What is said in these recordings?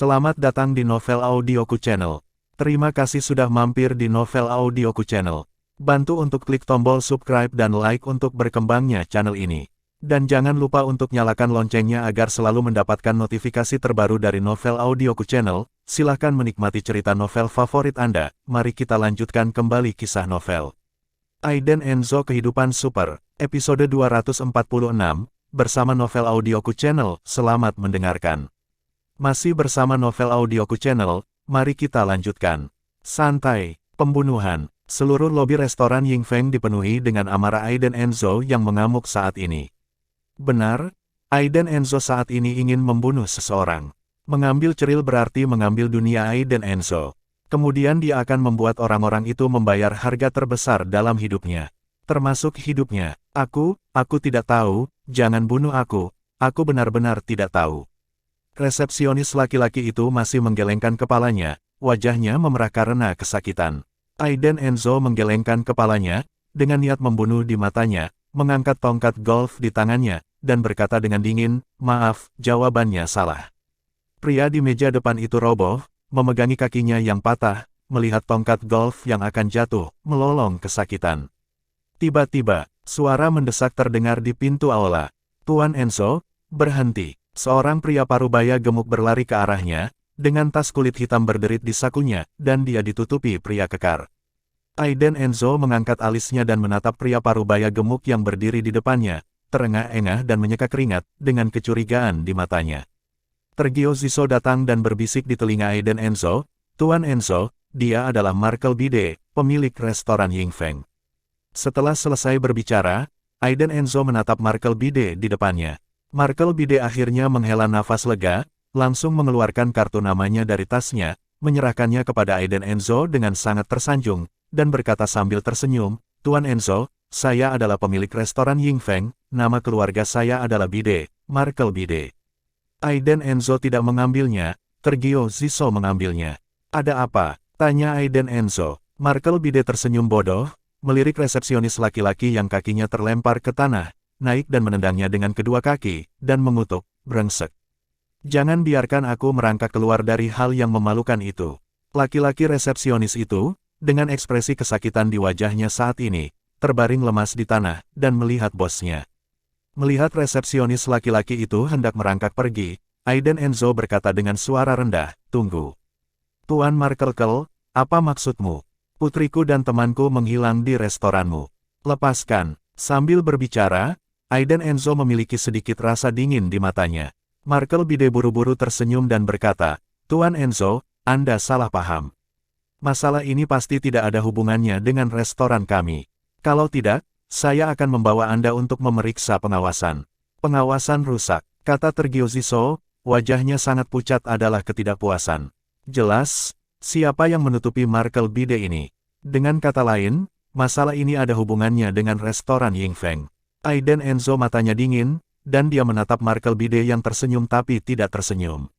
Selamat datang di Novel Audioku Channel. Terima kasih sudah mampir di Novel Audioku Channel. Bantu untuk klik tombol subscribe dan like untuk berkembangnya channel ini. Dan jangan lupa untuk nyalakan loncengnya agar selalu mendapatkan notifikasi terbaru dari Novel Audioku Channel. Silahkan menikmati cerita novel favorit Anda. Mari kita lanjutkan kembali kisah novel Aiden Enzo Kehidupan Super, episode 246, bersama Novel Audioku Channel. Selamat mendengarkan. Masih bersama Novel Audioku Channel, mari kita lanjutkan. Santai, pembunuhan. Seluruh lobi restoran Yingfeng dipenuhi dengan amarah Aiden Enzo yang mengamuk saat ini. Benar, Aiden Enzo saat ini ingin membunuh seseorang. Mengambil ceril berarti mengambil dunia Aiden Enzo. Kemudian dia akan membuat orang-orang itu membayar harga terbesar dalam hidupnya. Termasuk hidupnya. Aku tidak tahu, jangan bunuh aku benar-benar tidak tahu. Resepsionis laki-laki itu masih menggelengkan kepalanya, wajahnya memerah karena kesakitan. Aiden Enzo menggelengkan kepalanya, dengan niat membunuh di matanya, mengangkat tongkat golf di tangannya, dan berkata dengan dingin, "Maaf, jawabannya salah." Pria di meja depan itu roboh, memegangi kakinya yang patah, melihat tongkat golf yang akan jatuh, melolong kesakitan. Tiba-tiba, suara mendesak terdengar di pintu aula. "Tuan Enzo, berhenti." Seorang pria parubaya gemuk berlari ke arahnya, dengan tas kulit hitam berderit di sakunya, dan dia ditutupi pria kekar. Aiden Enzo mengangkat alisnya dan menatap pria parubaya gemuk yang berdiri di depannya, terengah-engah dan menyeka keringat, dengan kecurigaan di matanya. Tergio Ziso datang dan berbisik di telinga Aiden Enzo, "Tuan Enzo, dia adalah Markel Bide, pemilik restoran Yingfeng." Setelah selesai berbicara, Aiden Enzo menatap Markel Bide di depannya. Markel Bide akhirnya menghela nafas lega, langsung mengeluarkan kartu namanya dari tasnya, menyerahkannya kepada Aiden Enzo dengan sangat tersanjung, dan berkata sambil tersenyum, "Tuan Enzo, saya adalah pemilik restoran Yingfeng, nama keluarga saya adalah Bide, Markel Bide." Aiden Enzo tidak mengambilnya, Tergio Ziso mengambilnya. "Ada apa?" tanya Aiden Enzo. Markel Bide tersenyum bodoh, melirik resepsionis laki-laki yang kakinya terlempar ke tanah, naik dan menendangnya dengan kedua kaki, dan mengutuk, "Brengsek. Jangan biarkan aku merangkak keluar dari hal yang memalukan itu." Laki-laki resepsionis itu, dengan ekspresi kesakitan di wajahnya saat ini, terbaring lemas di tanah, dan melihat bosnya. Melihat resepsionis laki-laki itu hendak merangkak pergi, Aiden Enzo berkata dengan suara rendah, "Tunggu. Tuan Markelkel, apa maksudmu? Putriku dan temanku menghilang di restoranmu. Lepaskan." Sambil berbicara, Aiden Enzo memiliki sedikit rasa dingin di matanya. Markel Bide buru-buru tersenyum dan berkata, "Tuan Enzo, Anda salah paham. Masalah ini pasti tidak ada hubungannya dengan restoran kami. Kalau tidak, saya akan membawa Anda untuk memeriksa pengawasan." "Pengawasan rusak," kata Tergio Ziso, wajahnya sangat pucat adalah ketidakpuasan. "Jelas, siapa yang menutupi Markel Bide ini? Dengan kata lain, masalah ini ada hubungannya dengan restoran Yingfeng." Aiden Enzo matanya dingin, dan dia menatap Markel Bide yang tersenyum tapi tidak tersenyum.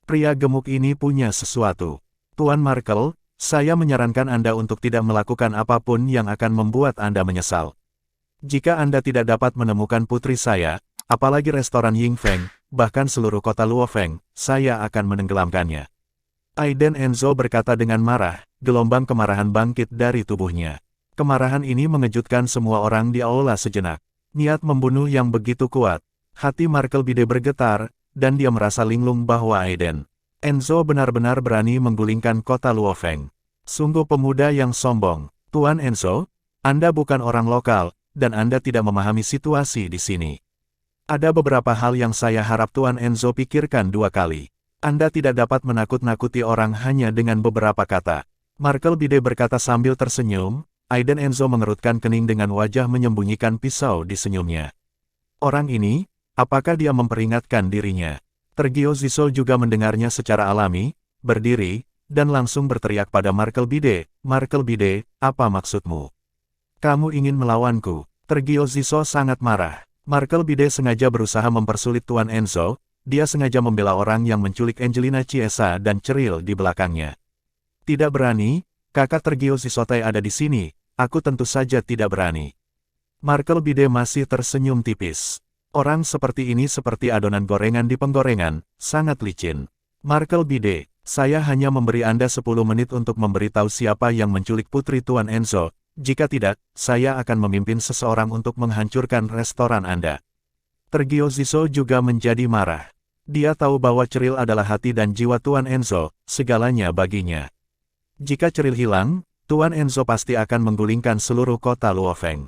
Pria gemuk ini punya sesuatu. "Tuan Markel, saya menyarankan Anda untuk tidak melakukan apapun yang akan membuat Anda menyesal. Jika Anda tidak dapat menemukan putri saya, apalagi restoran Yingfeng, bahkan seluruh kota Luofeng, saya akan menenggelamkannya." Aiden Enzo berkata dengan marah, gelombang kemarahan bangkit dari tubuhnya. Kemarahan ini mengejutkan semua orang di aula sejenak. Niat membunuh yang begitu kuat. Hati Markel Bide bergetar, dan dia merasa linglung bahwa Aiden Enzo benar-benar berani menggulingkan kota Luofeng. Sungguh pemuda yang sombong. "Tuan Enzo, Anda bukan orang lokal, dan Anda tidak memahami situasi di sini. Ada beberapa hal yang saya harap Tuan Enzo pikirkan dua kali. Anda tidak dapat menakut-nakuti orang hanya dengan beberapa kata." Markel Bide berkata sambil tersenyum. Aiden Enzo mengerutkan kening dengan wajah menyembunyikan pisau di senyumnya. Orang ini, apakah dia memperingatkan dirinya? Tergio Ziso juga mendengarnya secara alami, berdiri, dan langsung berteriak pada Markel Bide, "Markel Bide, apa maksudmu? Kamu ingin melawanku?" Tergio Ziso sangat marah. Markel Bide sengaja berusaha mempersulit Tuan Enzo, dia sengaja membela orang yang menculik Angelina Chiesa dan ceril di belakangnya. "Tidak berani, kakak Tergio Zisotai ada di sini. Aku tentu saja tidak berani." Markel Bide masih tersenyum tipis. Orang seperti ini seperti adonan gorengan di penggorengan, sangat licin. Markel Bide, saya hanya memberi Anda 10 menit untuk memberitahu siapa yang menculik Putri Tuan Enzo. Jika tidak, saya akan memimpin seseorang untuk menghancurkan restoran Anda. Tergio Ziso juga menjadi marah. Dia tahu bahwa Ceril adalah hati dan jiwa Tuan Enzo, segalanya baginya. Jika Ceril hilang, Tuan Enzo pasti akan menggulingkan seluruh kota Luofeng.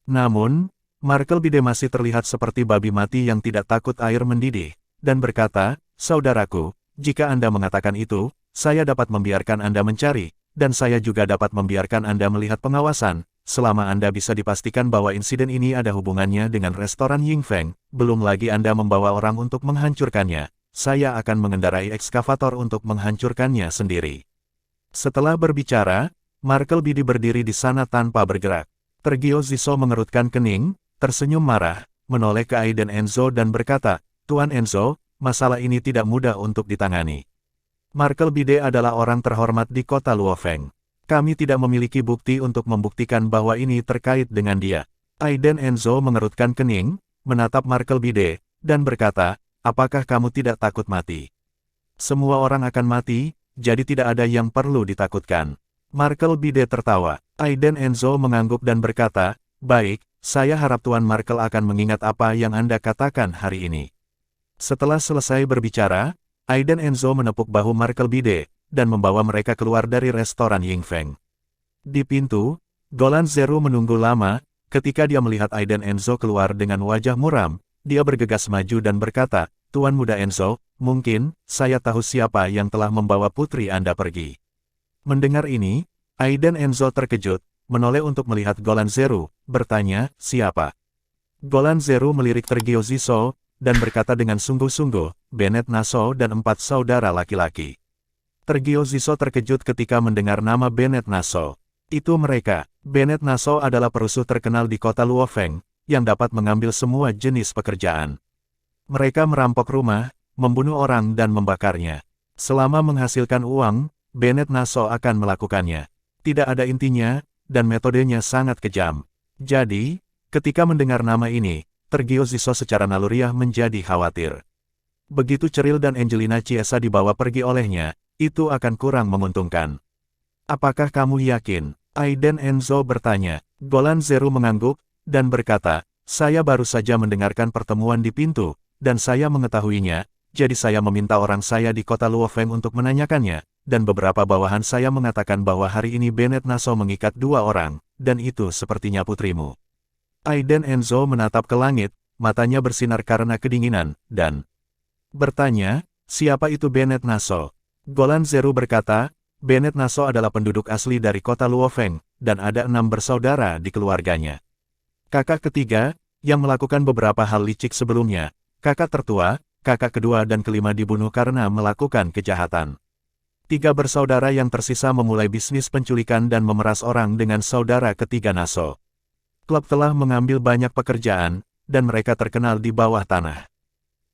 Namun, Markel Bide masih terlihat seperti babi mati yang tidak takut air mendidih, dan berkata, "Saudaraku, jika Anda mengatakan itu, saya dapat membiarkan Anda mencari, dan saya juga dapat membiarkan Anda melihat pengawasan, selama Anda bisa dipastikan bahwa insiden ini ada hubungannya dengan restoran Yingfeng, belum lagi Anda membawa orang untuk menghancurkannya, saya akan mengendarai ekskavator untuk menghancurkannya sendiri." Setelah berbicara, Markel Bide berdiri di sana tanpa bergerak. Tergio Ziso mengerutkan kening, tersenyum marah, menoleh ke Aiden Enzo dan berkata, "Tuan Enzo, masalah ini tidak mudah untuk ditangani. Markel Bide adalah orang terhormat di kota Luofeng. Kami tidak memiliki bukti untuk membuktikan bahwa ini terkait dengan dia." Aiden Enzo mengerutkan kening, menatap Markel Bide, dan berkata, "Apakah kamu tidak takut mati? Semua orang akan mati, jadi tidak ada yang perlu ditakutkan." Markel Bide tertawa. Aiden Enzo mengangguk dan berkata, "Baik, saya harap Tuan Markel akan mengingat apa yang Anda katakan hari ini." Setelah selesai berbicara, Aiden Enzo menepuk bahu Markel Bide, dan membawa mereka keluar dari restoran Yingfeng. Di pintu, Golan Zeru menunggu lama. Ketika dia melihat Aiden Enzo keluar dengan wajah muram, dia bergegas maju dan berkata, "Tuan Muda Enzo, mungkin, saya tahu siapa yang telah membawa putri Anda pergi." Mendengar ini, Aiden Enzo terkejut, menoleh untuk melihat Golan Zeru, bertanya, "Siapa?" Golan Zeru melirik Tergio Ziso, dan berkata dengan sungguh-sungguh, "Bennett Naso dan 4 saudara laki-laki." Tergio Ziso terkejut ketika mendengar nama Bennett Naso. Itu mereka. Bennett Naso adalah perusuh terkenal di kota Luofeng, yang dapat mengambil semua jenis pekerjaan. Mereka merampok rumah, membunuh orang dan membakarnya. Selama menghasilkan uang, Bennett Naso akan melakukannya. Tidak ada intinya, dan metodenya sangat kejam. Jadi, ketika mendengar nama ini, Tergio Ziso secara naluriah menjadi khawatir. Begitu Ceril dan Angelina Chiesa dibawa pergi olehnya, itu akan kurang menguntungkan. "Apakah kamu yakin?" Aiden Enzo bertanya. Golan Zeru mengangguk, dan berkata, "Saya baru saja mendengarkan pertemuan di pintu, dan saya mengetahuinya, jadi saya meminta orang saya di kota Luofeng untuk menanyakannya, dan beberapa bawahan saya mengatakan bahwa hari ini Bennett Naso mengikat 2 orang, dan itu sepertinya putrimu." Aiden Enzo menatap ke langit, matanya bersinar karena kedinginan, dan bertanya, "Siapa itu Bennett Naso?" Golan Zeru berkata, "Bennett Naso adalah penduduk asli dari kota Luofeng, dan ada 6 bersaudara di keluarganya. Kakak ketiga, yang melakukan beberapa hal licik sebelumnya, kakak tertua, kakak kedua dan kelima dibunuh karena melakukan kejahatan. 3 bersaudara yang tersisa memulai bisnis penculikan dan memeras orang dengan saudara ketiga Naso. Klub telah mengambil banyak pekerjaan, dan mereka terkenal di bawah tanah."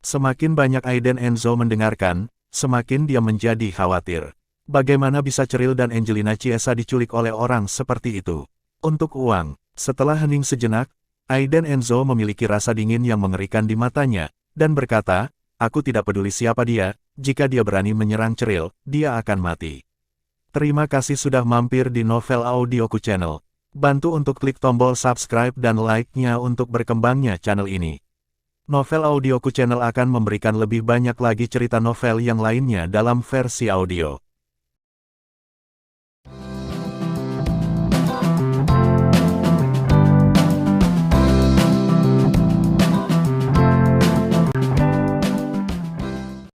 Semakin banyak Aiden Enzo mendengarkan, semakin dia menjadi khawatir. Bagaimana bisa Ceril dan Angelina Chiesa diculik oleh orang seperti itu? Untuk uang. Setelah hening sejenak, Aiden Enzo memiliki rasa dingin yang mengerikan di matanya, dan berkata, "Aku tidak peduli siapa dia, jika dia berani menyerang Ceril, dia akan mati." Terima kasih sudah mampir di Novel Audioku Channel. Bantu untuk klik tombol subscribe dan like-nya untuk berkembangnya channel ini. Novel Audioku Channel akan memberikan lebih banyak lagi cerita novel yang lainnya dalam versi audio.